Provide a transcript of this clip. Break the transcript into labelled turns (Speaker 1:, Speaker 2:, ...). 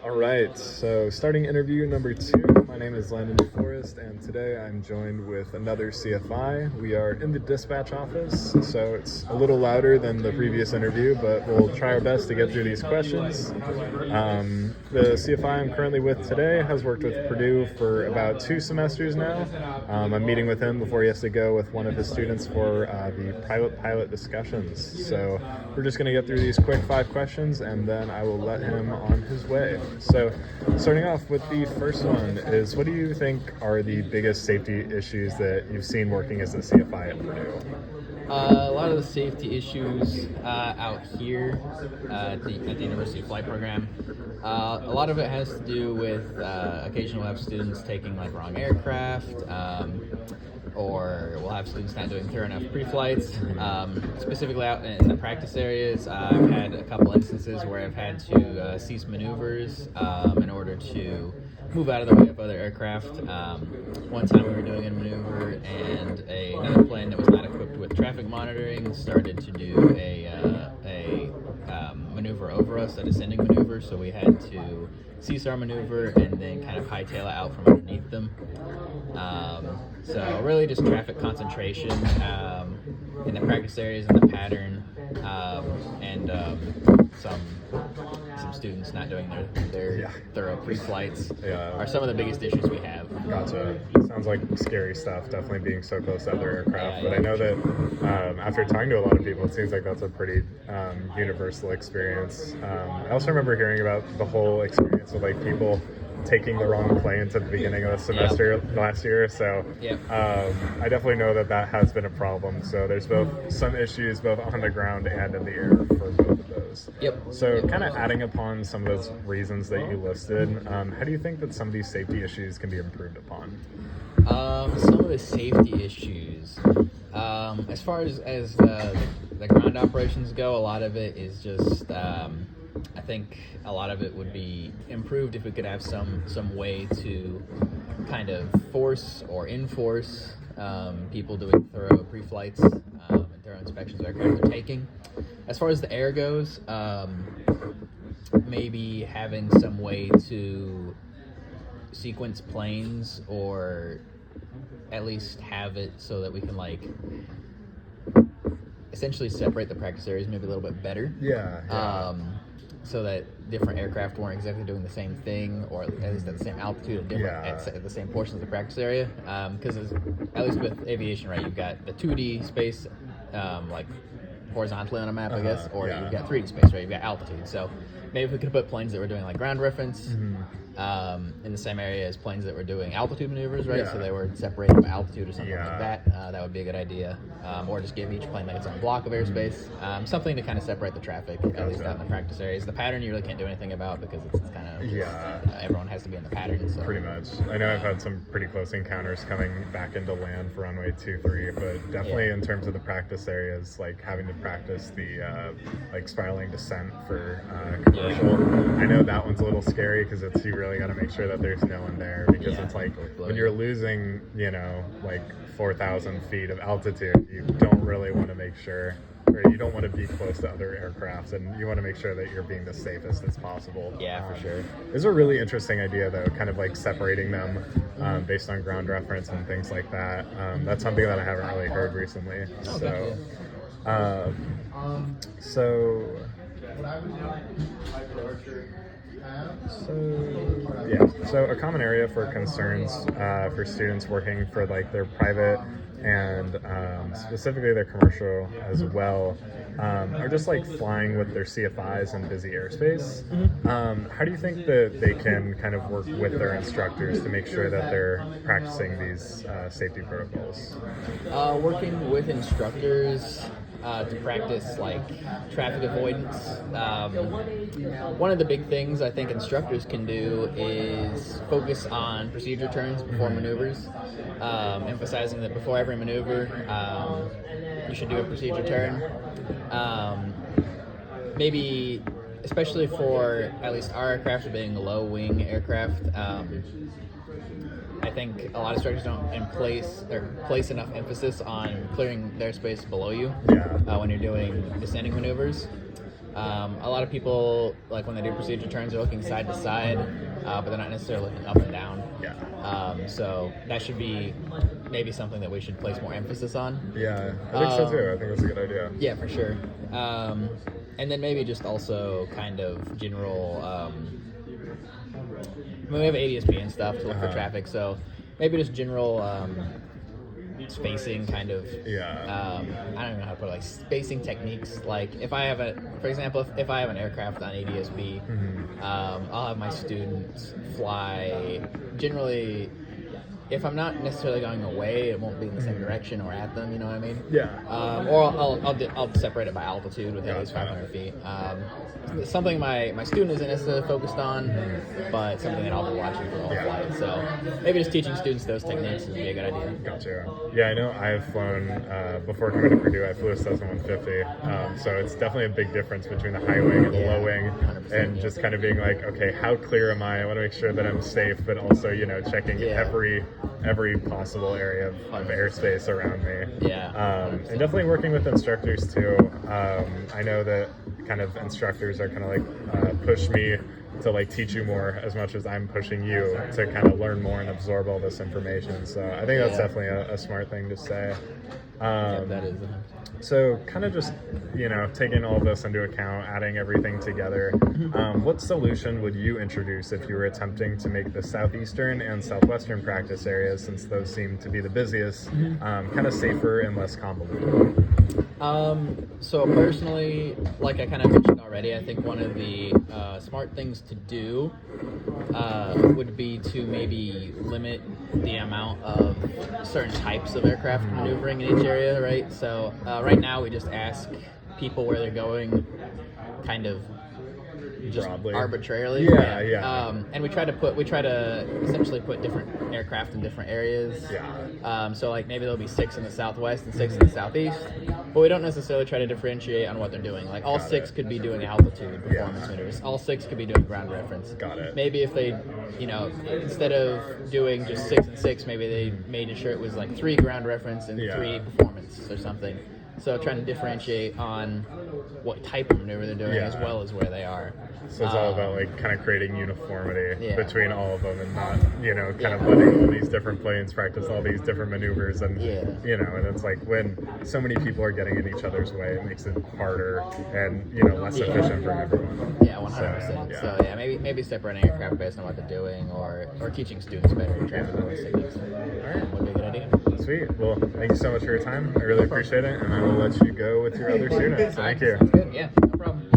Speaker 1: All right, so starting interview number 2. My name is Landen DeForest, and today I'm joined with another CFI. We are in the dispatch office, so it's a little louder than the previous interview, but we'll try our best to get through these questions. The CFI I'm currently with today has worked with Purdue for about 2 semesters now. I'm meeting with him before he has to go with one of his students for the pilot discussions. So we're just going to get through these quick 5 questions, and then I will let him on his way. So starting off with the first one is, what do you think are the biggest safety issues that you've seen working as a CFI at Purdue?
Speaker 2: A lot of the safety issues out here at the University Flight Program, a lot of it has to do with occasionally we'll have students taking like wrong aircraft, or we'll have students not doing thorough enough pre-flights. Specifically out in the practice areas, I've had a couple instances where I've had to cease maneuvers in order to move out of the way of other aircraft. One time we were doing a maneuver and another plane that was not equipped with traffic monitoring started to do a maneuver over us, a descending maneuver, so we had to cease our maneuver and then kind of hightail it out from underneath them. So really just traffic concentration in the practice areas and the pattern, and some students not doing their thorough pre-flights are some of the biggest issues we have.
Speaker 1: Gotcha. Sounds like scary stuff, definitely being so close to other aircraft. But I know that after talking to a lot of people, it seems like that's a pretty universal experience. I also remember hearing about the whole experience with like people taking the wrong planes at the beginning of the semester last year, so I definitely know that has been a problem. So there's some issues both on the ground and in the air for both of those. So kind of adding upon some of those reasons that you listed, how do you think that some of these safety issues can be improved upon?
Speaker 2: Some of the safety issues, as far as the ground operations go, a lot of it is just I think a lot of it would be improved if we could have some way to kind of force or enforce people doing thorough pre-flights and thorough inspections of aircraft they're taking. As far as the air goes, maybe having some way to sequence planes, or at least have it so that we can like essentially separate the practice areas maybe a little bit better. So that different aircraft weren't exactly doing the same thing, or at least at the same altitude, at the same portions of the practice area. Because at least with aviation, right, you've got the 2D space, like horizontally on a map, I guess, or you've got 3D space, right? You've got altitude. So maybe if we could put planes that were doing like ground reference in the same area as planes that were doing altitude maneuvers, right? So they were separated by altitude or something like that. That would be a good idea. Or just give each plane like its own block of airspace. Something to kind of separate the traffic, at least out in the practice areas. The pattern you really can't do anything about because it's kind of everyone has to be in the pattern. So.
Speaker 1: Pretty much. I know I've had some pretty close encounters coming back into land for runway 23, but definitely in terms of the practice areas, like having to practice the like spiraling descent for commercial. I know that one's a little scary because you really got to make sure that there's no one there, because it's like when you're losing, like 4,000 feet of altitude, you don't really want to make sure, or you don't want to be close to other aircraft, and you want to make sure that you're being the safest as possible.
Speaker 2: For sure.
Speaker 1: It's a really interesting idea, though, kind of like separating them based on ground reference and things like that. That's something that I haven't really heard recently. So a common area for concerns for students working for like their private and specifically their commercial as well are just like flying with their CFIs in busy airspace. How do you think that they can kind of work with their instructors to make sure that they're practicing these safety protocols?
Speaker 2: Working with instructors to practice like traffic avoidance. One of the big things I think instructors can do is focus on procedure turns before maneuvers, emphasizing that before every maneuver you should do a procedure turn. Maybe especially for at least our aircraft being low wing aircraft, I think a lot of instructors don't place enough emphasis on clearing their space below you when you're doing descending maneuvers. A lot of people, like when they do procedure turns, are looking side to side, but they're not necessarily looking up and down.
Speaker 1: Yeah.
Speaker 2: So that should be maybe something that we should place more emphasis on.
Speaker 1: Yeah, I think so too. I think that's a good idea.
Speaker 2: Yeah, for sure. And then maybe just also kind of general. I mean, we have ADSB and stuff to look for traffic, so maybe just general spacing kind of.
Speaker 1: Yeah.
Speaker 2: I don't know how to put it, like spacing techniques. Like if I have for example, if I have an aircraft on ADSB, I'll have my students fly generally. If I'm not necessarily going away, it won't be in the same direction or at them. You know what I mean?
Speaker 1: Yeah.
Speaker 2: Or I'll separate it by altitude with at least 500 feet. Something my student isn't necessarily focused on, but something that I'll be watching for the whole flight. So maybe just teaching students those techniques would be a good idea.
Speaker 1: Gotcha. Yeah, I know I've flown, before coming to Purdue, I flew a Cessna 150. So it's definitely a big difference between the high wing and the low wing. And just kind of being like, okay, how clear am I? I want to make sure that I'm safe, but also, checking every possible area of airspace around me.
Speaker 2: Yeah.
Speaker 1: And definitely working with instructors too. I know that kind of instructors are kind of like push me to like teach you more as much as I'm pushing you to kind of learn more and absorb all this information. So I think that's definitely a smart thing to say.
Speaker 2: That is.
Speaker 1: So kind of just, taking all of this into account, adding everything together, what solution would you introduce if you were attempting to make the southeastern and southwestern practice areas, since those seem to be the busiest, kind of safer and less convoluted?
Speaker 2: So personally, like I kind of mentioned already, I think one of the smart things to do would be to maybe limit the amount of certain types of aircraft maneuvering in each area, right? So right now we just ask people where they're going kind of just
Speaker 1: broadly,
Speaker 2: arbitrarily.
Speaker 1: Yeah.
Speaker 2: And we try to essentially put different aircraft in different areas. So like maybe there'll be 6 in the southwest and 6 in the southeast, but we don't necessarily try to differentiate on what they're doing. Like all 6 could be doing altitude performance maneuvers. All 6 could be doing ground reference.
Speaker 1: Got it.
Speaker 2: Maybe if they, instead of doing just 6 and 6, maybe they made sure it was like 3 ground reference and 3 performance or something. So trying to differentiate on what type of maneuver they're doing as well as where they are.
Speaker 1: So it's all about like kind of creating uniformity between all of them, and not, kind of letting all these different planes practice all these different maneuvers. And, and it's like when so many people are getting in each other's way, it makes it harder and, less efficient for everyone.
Speaker 2: Yeah, 100%. So maybe separating aircraft based on what they're doing, or teaching students better traffic awareness techniques. All right. Would be a good idea.
Speaker 1: Sweet. Well, thank you so much for your time. I really appreciate it, and I will let you go with your other students. Thank you.
Speaker 2: Sounds good. Yeah, no problem.